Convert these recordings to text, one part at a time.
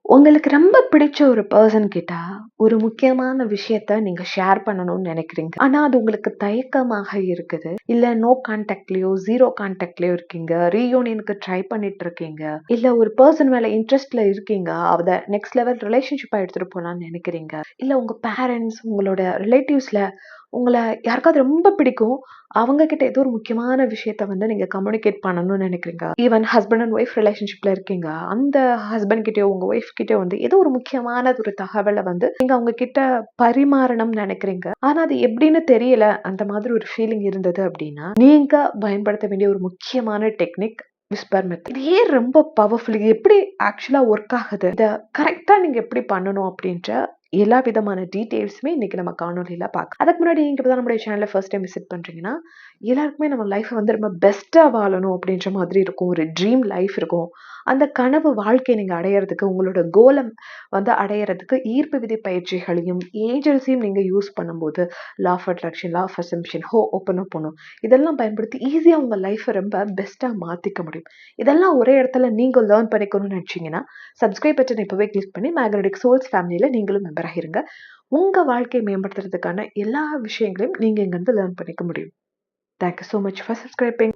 உங்களுக்கு ரொம்ப பிடிச்ச ஒரு பெர்சன் கிட்ட ஒரு முக்கியமான விஷயத்த நீங்க ஷேர் பண்ணணும்னு நினைக்கிறீங்க. ஆனா அது உங்களுக்கு தயக்கமாக இருக்குது. இல்ல நோ கான்டாக்ட்லயோ, 0 கான்டாக்ட்லயோ இருக்கீங்க. ரீயூனியனுக்கு ட்ரை பண்ணிட்டு இருக்கீங்க. இல்ல ஒரு பெர்சன் மேல இன்ட்ரெஸ்ட்ல இருக்கீங்க. அத நெக்ஸ்ட் லெவல் ரிலேஷன்ஷிப்பா எடுத்துட்டு போலாம்னு நினைக்கிறீங்க. இல்ல உங்க பேரண்ட்ஸ், உங்களோட ரிலேட்டிவ்ஸ்ல உங்கள யாருக்காவது ரொம்ப பிடிக்கும். அவங்க கிட்ட ஏதோ ஒரு முக்கியமான விஷயத்த வந்து நீங்க கம்யூனிகேட் பண்ணணும்னு நினைக்கிறீங்க. ஈவன் ஹஸ்பண்ட் அண்ட் ஒய்ஃப் ரிலேஷன்ஷிப்ல இருக்கீங்க. அந்த ஹஸ்பண்ட் கிட்டயோ உங்க ஒய்ஃப் கிட்டயோ வந்து ஏதோ ஒரு முக்கியமான ஒரு தகவலை வந்து நீங்க அவங்க கிட்ட பரிமாறணும்னு நினைக்கிறீங்க. ஆனா அது எப்படின்னு தெரியல. அந்த மாதிரி ஒரு ஃபீலிங் இருந்தது அப்படின்னா, நீங்க பயன்படுத்த வேண்டிய ஒரு முக்கியமான டெக்னிக் விஸ்பர் மெத்தட். இது ஏன் ரொம்ப பவர்ஃபுல்? இது எப்படி ஆக்சுவலா ஒர்க் ஆகுது? இத கரெக்ட்டா நீங்க எப்படி பண்ணணும் அப்படின்ற எல்லா விதமான டீடைல்ஸுமே இன்னைக்கு நம்ம காணொலியில பார்க்கலாம். அதுக்கு முன்னாடி நீங்க இப்பதான் நம்முடைய சேனலை ஃபர்ஸ்ட் டைம் விசிட் பண்றீங்கன்னா, எல்லாருக்குமே நம்ம லைஃப்பை வந்து ரொம்ப பெஸ்ட்டா வாழணும் அப்படின்ற மாதிரி இருக்கும். ஒரு ட்ரீம் லைஃப் இருக்கும். அந்த கனவு வாழ்க்கையை நீங்க அடையறதுக்கு, உங்களோட கோலை வந்து அடையறதுக்கு ஈர்ப்பு விதி பயிற்சிகளையும், ஏஞ்சல்ஸையும் நீங்க யூஸ் பண்ணும்போது, law of attraction, law of assumption, ஓப்பனோ இதெல்லாம் பயன்படுத்தி ஈஸியா உங்க லைஃப்பை ரொம்ப பெஸ்ட்டா மாத்திக்க முடியும். இதெல்லாம் ஒரே இடத்துல நீங்க லேர்ன் பண்ணிக்கணும்னு நினைச்சீங்கன்னா, சப்ஸ்கிரைப் பட்டன் இப்பவே கிளிக் பண்ணி மேக்னெட்டிக் சோல்ஸ் ஃபேமிலியில நீங்களும் மெம்பர் ஆகிருங்க. உங்க வாழ்க்கையை மேம்படுத்துறதுக்கான எல்லா விஷயங்களையும் நீங்க இங்க இருந்து லேர்ன் பண்ணிக்க முடியும். Thank you so much for subscribing.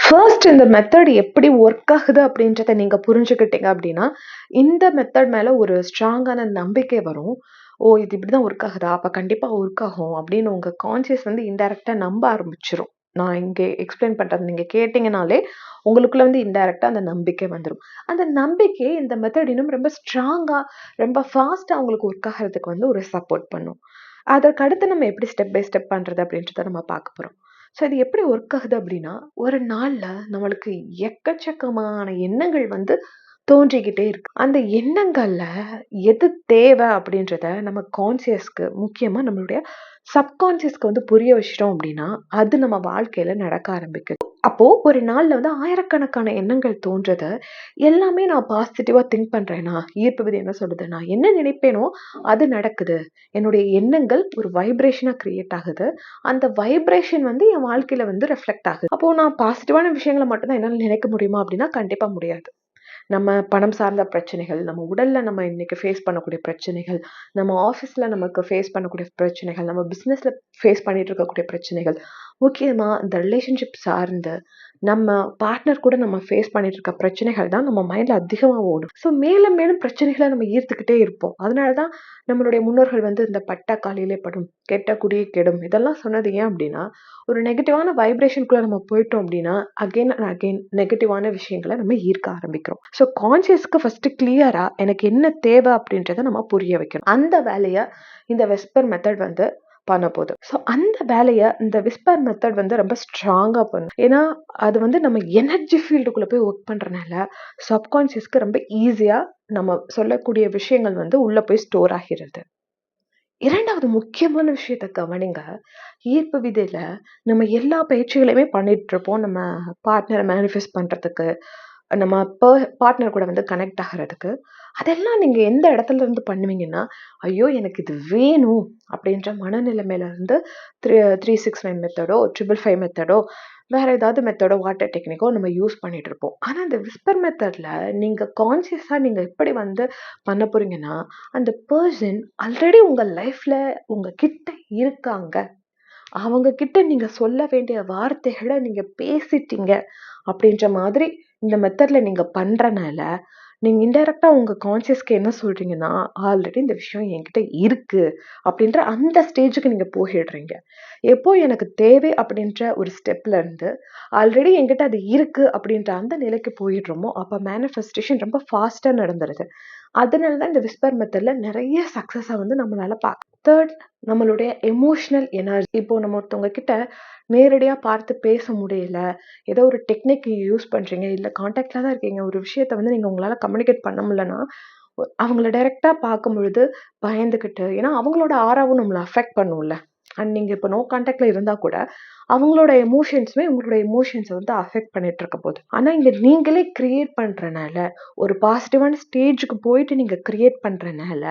First இந்த மெத்தட் எப்படி ஒர்க் ஆகுது அப்படின்றத நீங்க புரிஞ்சுக்கிட்டீங்க அப்படின்னா, இந்த மெத்தட் மேல ஒரு ஸ்ட்ராங்கான நம்பிக்கை வரும். ஓ! இது இப்படிதான் ஒர்க் ஆகுதா? அப்ப கண்டிப்பா ஒர்க் ஆகும் அப்படின்னு உங்க கான்ஷியஸ் வந்து இன்டைரக்ட்டா நம்ப ஆரம்பிச்சுரும். நான் இங்க எக்ஸ்பிளைன் பண்றது நீங்க கேட்டீங்கனாலே, உங்களுக்குள்ள வந்து இன்டைரக்ட்டா அந்த நம்பிக்கை வந்துரும். அந்த நம்பிக்கை இந்த மெத்தட் இன்னும் ரொம்ப ஸ்ட்ராங்கா, ரொம்ப ஃபாஸ்ட்டா உங்களுக்கு ஒர்க் ஆகுறதுக்கு வந்து ஒரு சப்போர்ட் பண்ணும். அதற்கு அடுத்து நம்ம எப்படி ஸ்டெப் பை ஸ்டெப் பண்றது அப்படின்றத நம்ம பார்க்க போறோம். ஸோ இது எப்படி ஒர்க் ஆகுது அப்படின்னா, ஒரு நாள்ல நம்மளுக்கு எக்கச்சக்கமான எண்ணங்கள் வந்து தோன்றிக்கிட்டே இருக்கு. அந்த எண்ணங்கள்ல எது தேவை அப்படின்றத நம்ம கான்சியஸ்க்கு, முக்கியமா நம்மளுடைய சப்கான்சியஸ்க்கு வந்து புரிய வச்சுட்டோம் அப்படின்னா, அது நம்ம வாழ்க்கையில நடக்க ஆரம்பிக்குது. அப்போ ஒரு நாள்ல வந்து ஆயிரக்கணக்கான எண்ணங்கள் தோன்றது, எல்லாமே நான் பாசிட்டிவா திங்க் பண்றேனா, ஈர்ப்பு விதி என்ன சொல்லுது? நான் என்ன நினைப்பேனோ அது நடக்குது. என்னுடைய எண்ணங்கள் ஒரு வைப்ரேஷனா கிரியேட் ஆகுது. அந்த வைப்ரேஷன் வந்து என் வாழ்க்கையில வந்து ரிஃப்ளெக்ட் ஆகுது. அப்போ நான் பாசிட்டிவான விஷயங்கள மட்டும் தான் என்னால நினைக்க முடியுமா அப்படின்னா, கண்டிப்பா முடியாது. நம்ம பணம் சார்ந்த பிரச்சனைகள், நம்ம உடல்ல நம்ம இன்னைக்கு ஃபேஸ் பண்ணக்கூடிய பிரச்சனைகள், நம்ம ஆஃபீஸ்ல நமக்கு ஃபேஸ் பண்ணக்கூடிய பிரச்சனைகள், நம்ம பிசினஸ்ல ஃபேஸ் பண்ணிட்டு இருக்கக்கூடிய பிரச்சனைகள், முக்கியமா இந்த ரிலேஷன்ஷிப் சார்ந்து நம்ம பார்ட்னர் கூட நம்ம ஃபேஸ் பண்ணிட்டு இருக்க பிரச்சனைகள் தான் நம்ம மைண்ட்ல அதிகமா ஓடும். ஸோ மேலும் மேலும் பிரச்சனைகளை நம்ம ஈர்த்துக்கிட்டே இருப்போம். அதனால தான் நம்மளுடைய முன்னோர்கள் வந்து இந்த "பட்ட காலிலே படும், கெட்ட குடியே கெடும்" இதெல்லாம் சொன்னது ஏன் அப்படின்னா, ஒரு நெகட்டிவான வைப்ரேஷனுக்குள்ள நம்ம போயிட்டோம் அப்படின்னா, அகைன் அண்ட் அகைன் நெகட்டிவான விஷயங்கள நம்ம ஈர்க்க ஆரம்பிக்கிறோம். ஸோ கான்ஷியஸ்க்கு ஃபர்ஸ்ட் கிளியரா எனக்கு என்ன தேவை அப்படின்றத நம்ம புரிய வைக்கணும். அந்த வேலைய இந்த விஸ்பர் மெத்தட் வந்து பண்ண போகுது. ஸோ அந்த வேலைய இந்த விஸ்பர் மெத்தட் வந்து ரொம்ப ஸ்ட்ராங்கா பண்ணும். ஏன்னா, அது வந்து நம்ம எனர்ஜி ஃபீல்டுக்குள்ள போய் ஒர்க் பண்றனால, சப்கான்ஷியஸ்க்கு ரொம்ப ஈஸியா நம்ம சொல்லக்கூடிய விஷயங்கள் வந்து உள்ள போய் ஸ்டோர் ஆகிறது. 2வது முக்கியமான விஷயத்த கவனிங்க. ஈர்ப்பு விதியில நம்ம எல்லா பயிற்சிகளையுமே பண்ணிட்டு இருப்போம். நம்ம பார்ட்னர மேனிஃபெஸ்ட் பண்றதுக்கு, நம்ம பார்ட்னர் கூட வந்து கனெக்ட் ஆகுறதுக்கு. அதெல்லாம் நீங்க எந்த இடத்துல இருந்து பண்ணுவீங்கன்னா, ஐயோ! எனக்கு இது வேணும் அப்படின்ற மனநிலைமையில இருந்து 369 மெத்தடோ, 555 மெத்தடோ, வேற ஏதாவது மெத்தடோ, வாட்டர் டெக்னிக்கோ நம்ம யூஸ் பண்ணிட்டு இருப்போம். ஆனா இந்த விஸ்பர் மெத்தட்ல நீங்க கான்ஷியஸா நீங்க எப்படி வந்து பண்ண போறீங்கன்னா, அந்த பெர்சன் ஆல்ரெடி உங்க லைஃப்ல உங்க கிட்ட இருக்காங்க. அவங்க கிட்ட நீங்க சொல்ல வேண்டிய வார்த்தைகள நீங்க பேசிட்டீங்க அப்படின்ற மாதிரி இந்த மெத்தட்ல நீங்க பண்றனால, நீங்க இன்டைரக்ட்டா உங்க கான்ஷியஸ்க்கு என்ன சொல்றீங்கன்னா, ஆல்ரெடி இந்த விஷயம் என்கிட்ட இருக்கு அப்படின்ற அந்த ஸ்டேஜ்க்கு நீங்க போயிடுறீங்க. எப்போ எனக்கு தேவை அப்படின்ற ஒரு ஸ்டெப்ல இருந்து, ஆல்ரெடி என்கிட்ட அது இருக்கு அப்படின்ற அந்த நிலைக்கு போயிடுறோமோ, அப்ப மேனிஃபெஸ்டேஷன் ரொம்ப ஃபாஸ்ட்டா நடந்துருது. அதனால தான் இந்த விஸ்பர் மெத்தட்ல நெறைய சக்சஸ வந்து நம்மளால 3 நம்மளுடைய எமோஷனல் எனர்ஜி. இப்போ நம்ம ஒருத்தவங்க கிட்ட நேரடியா பார்த்து பேச முடியல. ஏதோ ஒரு டெக்னிக் யூஸ் பண்றீங்க. இல்ல கான்டாக்ட்ல தான் இருக்கீங்க. ஒரு விஷயத்த வந்து நீங்க உங்களால கம்யூனிகேட் பண்ண முடியலன்னா, அவங்கள டைரக்ட்டா பார்க்கும்பொழுது பயந்துகிட்டு ஏன்னா அவங்களோட ஆறாவும் நம்மள அஃபெக்ட் பண்ணும்ல. அண்ட் நீங்க இப்போ நோ கான்டாக்ட்ல இருந்தா கூட, அவங்களோட எமோஷன்ஸுமே உங்களோட எமோஷன்ஸ வந்து அஃபெக்ட் பண்ணிட்டு இருக்க போது. ஆனா இங்க நீங்களே கிரியேட் பண்றனால, ஒரு பாசிட்டிவான ஸ்டேஜ்க்கு போயிட்டு நீங்க கிரியேட் பண்றனால,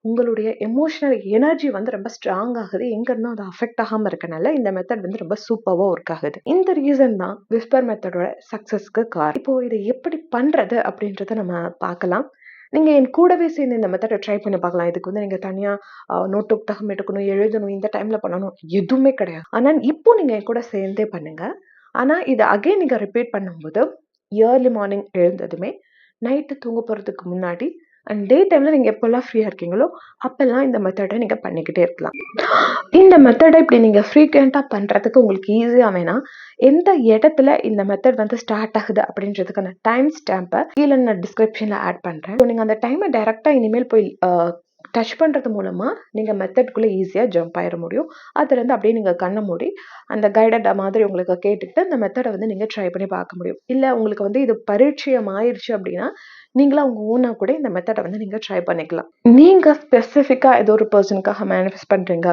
உங்களுடைய எமோஷனல் எனர்ஜி வந்து ரொம்ப ஸ்ட்ராங் ஆகுது. எங்க இருந்தும் அது அஃபெக்ட் ஆகாம இருக்கனால, இந்த மெத்தட் வந்து ரொம்ப சூப்பர்வா ஒர்க் ஆகுது. இந்த ரீசன் தான் விஸ்பர் மெத்தடோட சக்சஸ்க்கு காரணம். இப்போ இத எப்படி பண்றது அப்படின்றத நம்ம பார்க்கலாம். நீங்கள் என் கூடவே சேர்ந்து இந்த மெத்தடை ட்ரை பண்ணி பார்க்கலாம். இதுக்கு வந்து நீங்கள் தனியாக நோட்டு புத்தகம் எடுக்கணும், எழுதணும், இந்த டைமில் பண்ணணும் எதுவுமே கிடையாது. ஆனால் இப்போ நீங்கள் என் கூட சேர்ந்தே பண்ணுங்கள். ஆனால் இதை அகைன் நீங்கள் ரிப்பீட் பண்ணும்போது இயர்லி மார்னிங் எழுந்ததுமே நைட்டு தூங்க போகிறதுக்கு முன்னாடி அண்ட் டே டைமில் நீங்கள் எப்போல்லாம் ஃப்ரீயாக இருக்கீங்களோ அப்போல்லாம் இந்த மெத்தடை நீங்கள் பண்ணிக்கிட்டே இருக்கலாம். இந்த மெத்தடை இப்படி நீங்கள் ஃப்ரீக்வெண்ட்டாக பண்ணுறதுக்கு உங்களுக்கு ஈஸியாக வேணால் எந்த இடத்துல இந்த மெத்தட் வந்து ஸ்டார்ட் ஆகுது அப்படின்றதுக்கான டைம் ஸ்டாம்பை கீழே நான் டிஸ்கிரிப்ஷனில் ஆட் பண்ணுறேன். ஸோ நீங்கள் அந்த டைமை டைரெக்டாக இனிமேல் போய் டச் பண்ணுறது மூலமாக நீங்கள் மெத்தட்குள்ளே ஈஸியாக ஜம்ப் ஆயிட முடியும். அதுலேருந்து அப்படியே நீங்கள் கண்ணை மூடி அந்த கைடட் மாதிரி உங்களுக்கு கேட்டுக்கிட்டு அந்த மெத்தடை வந்து நீங்கள் ட்ரை பண்ணி பார்க்க முடியும். இல்லை உங்களுக்கு வந்து இது பரிச்சயம் ஆயிடுச்சு அப்படின்னா நீங்களா உங்கள் ஓனாக கூட இந்த மெத்தடை வந்து நீங்கள் ட்ரை பண்ணிக்கலாம். நீங்கள் ஸ்பெசிஃபிக்காக ஏதோ ஒரு பர்சனுக்காக மேனிஃபெஸ்ட் பண்ணுறீங்க,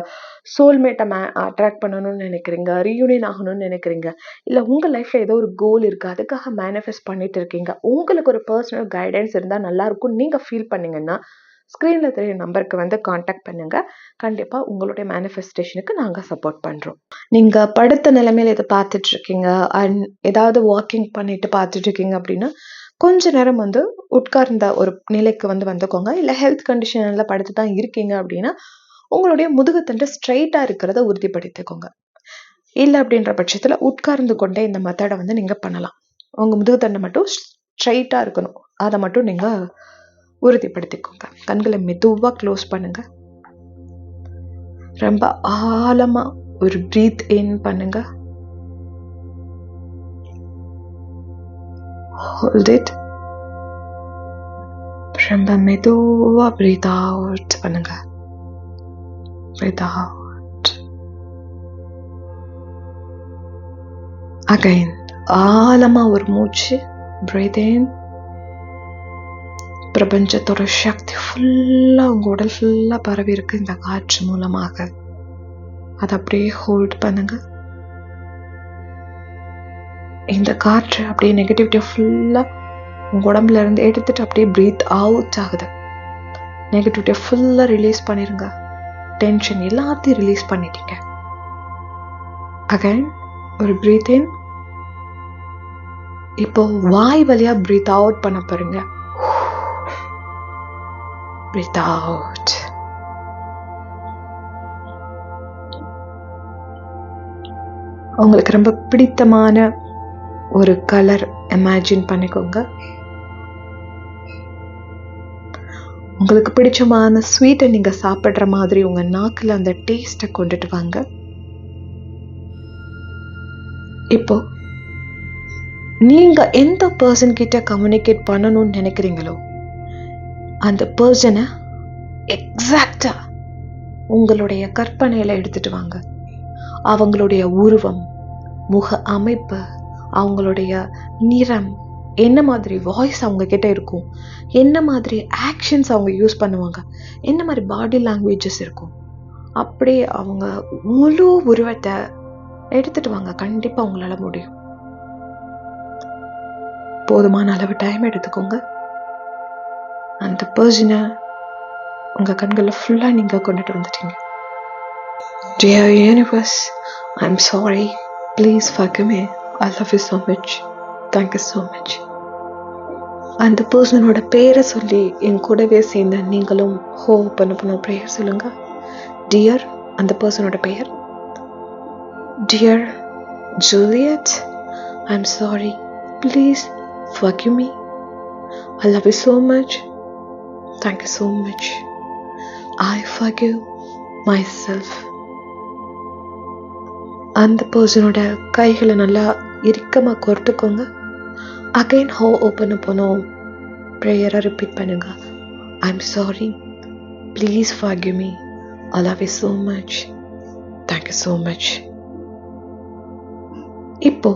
சோல்மேட்டை அட்ராக்ட் பண்ணணும்னு நினைக்கிறீங்க, ரீயூனியன் ஆகணும்னு நினைக்கிறீங்க, இல்லை உங்கள் லைஃப்பில் ஏதோ ஒரு கோல் இருக்குது அதுக்காக மேனிஃபெஸ்ட் பண்ணிட்டு இருக்கீங்க, உங்களுக்கு ஒரு பர்சனல் கைடன்ஸ் இருந்தால் நல்லாயிருக்கும் நீங்கள் ஃபீல் பண்ணிங்கன்னா ஸ்க்ரீனில் தெரிய நம்பருக்கு வந்து காண்டாக்ட் பண்ணுங்கள். கண்டிப்பாக உங்களுடைய மேனிஃபெஸ்டேஷனுக்கு நாங்கள் சப்போர்ட் பண்ணுறோம். நீங்கள் படுத்த நிலைமையில் இதை பார்த்துட்ருக்கீங்க அண்ட் ஏதாவது வாக்கிங் பண்ணிட்டு பார்த்துட்ருக்கீங்க அப்படின்னா கொஞ்ச நேரம் வந்து உட்கார்ந்த ஒரு நிலைக்கு வந்து வந்துக்கோங்க. இல்லை ஹெல்த் கண்டிஷனில் படுத்து தான் இருக்கீங்க அப்படின்னா உங்களுடைய முதுகுத்தண்டு ஸ்ட்ரைட்டாக இருக்கிறத உறுதிப்படுத்திக்கோங்க. இல்லை அப்படின்ற பட்சத்தில் உட்கார்ந்து கொண்டே இந்த மெத்தடை வந்து நீங்கள் பண்ணலாம். உங்கள் முதுகுத்தண்டை மட்டும் ஸ்ட்ரைட்டாக இருக்கணும், அதை மட்டும் நீங்கள் உறுதிப்படுத்திக்கோங்க. கண்களை மெதுவாக க்ளோஸ் பண்ணுங்க. ரொம்ப ஆழமா ஒரு பிரீத் இன் பண்ணுங்க. Hold it. ரொம்ப மெதுவா பிரீத் அவுட் பண்ணுங்க. Breathe out. அகைன் ஆழமா ஒரு மூச்சு. பிரீத் இன். பிரபஞ்சத்தோட சக்தி ஃபுல்லாக உங்கள் உடல் ஃபுல்லாக பரவி இருக்கு இந்த காற்று மூலமாக. அதை அப்படியே ஹோல்ட் பண்ணுங்க. இந்த காற்று அப்படியே நெகட்டிவிட்டி ஃபுல்லாக உங்கள் உடம்புல இருந்து எடுத்துட்டு அப்படியே பிரீத் அவுட் ஆகுது. நெகட்டிவிட்டியை ஃபுல்லாக ரிலீஸ் பண்ணிருங்க. டென்ஷன் எல்லாத்தையும் ரிலீஸ் பண்ணிட்டீங்க. அகைன் ஒரு பிரீத் இன். இப்போ வாய் வழியா பிரீத் அவுட் பண்ண பாருங்க. Breathe out. உங்களுக்கு ரொம்ப பிடித்தமான ஒரு கலர் இமேஜின் பண்ணிக்கோங்க. உங்களுக்கு பிடிச்சமான ஸ்வீட்டை நீங்க சாப்பிடுற மாதிரி உங்க நாக்குல அந்த டேஸ்ட்டை கொண்டுட்டு வாங்க. இப்போ நீங்க எந்த பர்சன் கிட்ட கம்யூனிகேட் பண்ணணும்னு நினைக்கிறீங்களோ அந்த பர்சனை எக்ஸாக்டா உங்களுடைய கற்பனையில எடுத்துட்டு வாங்க. அவங்களுடைய உருவம், முக அமைப்பு, அவங்களுடைய நிறம், என்ன மாதிரி வாய்ஸ் அவங்க கிட்ட இருக்கும், என்ன மாதிரி ஆக்ஷன்ஸ் அவங்க யூஸ் பண்ணுவாங்க, என்ன மாதிரி பாடி லாங்குவேஜஸ் இருக்கும், அப்படியே அவங்க முழு உருவத்தை எடுத்துட்டு வாங்க. கண்டிப்பா உங்களால முடியும். போதுமான அளவு டைம் எடுத்துக்கோங்க. அந்த பர்சனை உங்க கண்களை ஃபுல்லா நீங்க கொண்டுட்டு வந்துட்டீங்க. Dear universe, I'm sorry. Please forgive me. I love you so much. Thank you so much. அந்த பர்சனோட பேரை சொல்லி என் கூடவே சேர்ந்து நீங்களும் ஹோ பண்ண ப்ரேயர் சொல்லுங்க. டியர், அந்த பர்சனோட பெயர் dear Juliet, I'm sorry. Please forgive me. I love you so much. Thank you so much. I forgive myself. அந்த பர்சனோட கைகளை நல்லா இறுக்கமா கோர்த்துக்கோங்க. அகைன் ஹோ ஓப்பன் பண்ணோம். ப்ரேயரை ரிப்பீட் பண்ணுங்க. I'm sorry. Please forgive me. I love you so much. Thank you so much. இப்போ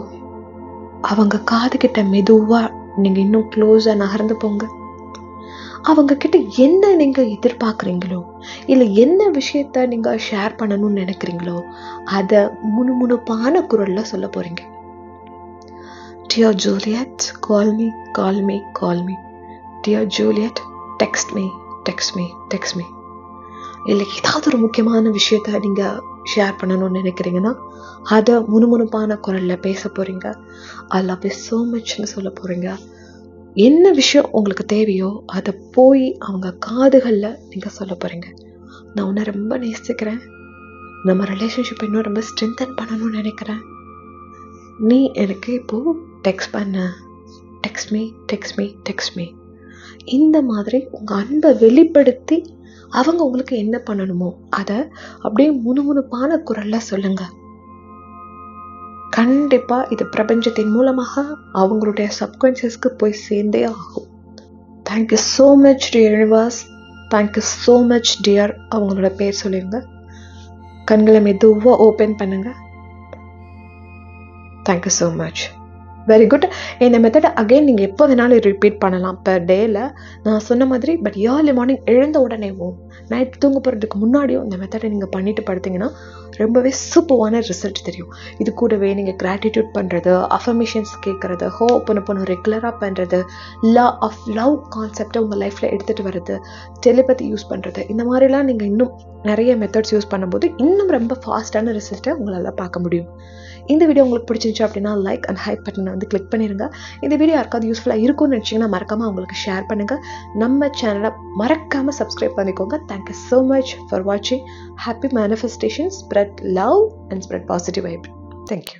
அவங்க காது கிட்ட மெதுவா நீங்க இன்னும் க்ளோஸா நகர்ந்து போங்க. அவங்க கிட்ட என்ன நீங்க எதிர்பார்க்குறீங்களோ இல்லை என்ன விஷயத்த நீங்க ஷேர் பண்ணணும்னு நினைக்கிறீங்களோ அதை முணுமுணுப்பான குரல்ல சொல்ல போறீங்க. Dear Juliet, call me, call me, call me. Dear Juliet, text me, text me, text me. இல்லை ஏதாவது ஒரு முக்கியமான விஷயத்த நீங்க ஷேர் பண்ணணும்னு நினைக்கிறீங்கன்னா அதை முணுமுணுப்பான குரல்ல பேச போறீங்க. I love you so muchன்னு சொல்ல போறீங்க. என்ன விஷயம் உங்களுக்கு தேவையோ அதை போய் அவங்க காதுகளில் நீங்கள் சொல்ல போகிறீங்க. நான் உன்னை ரொம்ப நேசிக்கிறேன், நம்ம ரிலேஷன்ஷிப் இன்னும் ரொம்ப ஸ்ட்ரென்தன் பண்ணணும்னு நினைக்கிறேன், நீ எனக்கு இப்போது டெக்ஸ்ட் பண்ண, text me text me text me. இந்த மாதிரி உங்கள் அன்பை வெளிப்படுத்தி அவங்க உங்களுக்கு என்ன பண்ணணுமோ அதை அப்படியே முணுமுணுப்பான குரலில் சொல்லுங்கள். கண்டிப்பாக இது பிரபஞ்சத்தின் மூலமாக அவங்களுடைய சப்கான்ஷியஸ்க்கு போய் சேர்ந்தே ஆகும். Thank you so much dear universe, thank you so much dear. அவங்களோட பேர் சொல்லிடுங்க, கண்களை மெதுவாக ஓப்பன் பண்ணுங்க. Thank you so much. Very good. இந்த மெத்தடை அகெயின் நீங்கள் எப்போ வேணாலும் ரிப்பீட் பண்ணலாம் பெர் டேயில், நான் சொன்ன மாதிரி. பட் ஏர்லி மார்னிங் எழுந்த உடனேவும் நைட் தூங்க போகிறதுக்கு முன்னாடியும் இந்த மெத்தடை நீங்கள் பண்ணிட்டு படுத்திங்கன்னா ரொம்பவே சூப்பரான ரிசல்ட் தெரியும். இது கூடவே நீங்கள் கிராட்டிடியூட் பண்ணுறது, அஃபர்மேஷன்ஸ் கேட்குறது, ஹோப்பனு ரெகுலராக பண்ணுறது, லா ஆஃப் லவ் கான்செப்டை உங்கள் லைஃப்பில் எடுத்துகிட்டு வர்றது, டெலிபதி யூஸ் பண்ணுறது, இந்த மாதிரிலாம் நீங்கள் இன்னும் நிறைய மெத்தட்ஸ் யூஸ் பண்ணும்போது இன்னும் ரொம்ப ஃபாஸ்டான ரிசல்ட்டை உங்களால் பார்க்க முடியும். இந்த வீடியோ உங்களுக்கு பிடிச்சிருந்துச்சு அப்படின்னா லைக் அண்ட் ஹைப் பட்டனை வந்து கிளிக் பண்ணிடுங்க. இந்த வீடியோ யாருக்காவது யூஸ்ஃபுல்லாக இருக்கும்னு நினச்சிங்கன்னா மறக்காமல் அவங்களுக்கு ஷேர் பண்ணுங்கள். நம்ம சேனலை மறக்காமல் சப்ஸ்கிரைப் பண்ணிக்கோங்க. தேங்க்யூ ஸோ மச் ஃபார் வாட்சிங். Happy manifestation. Spread love and spread positive vibe. Thank you.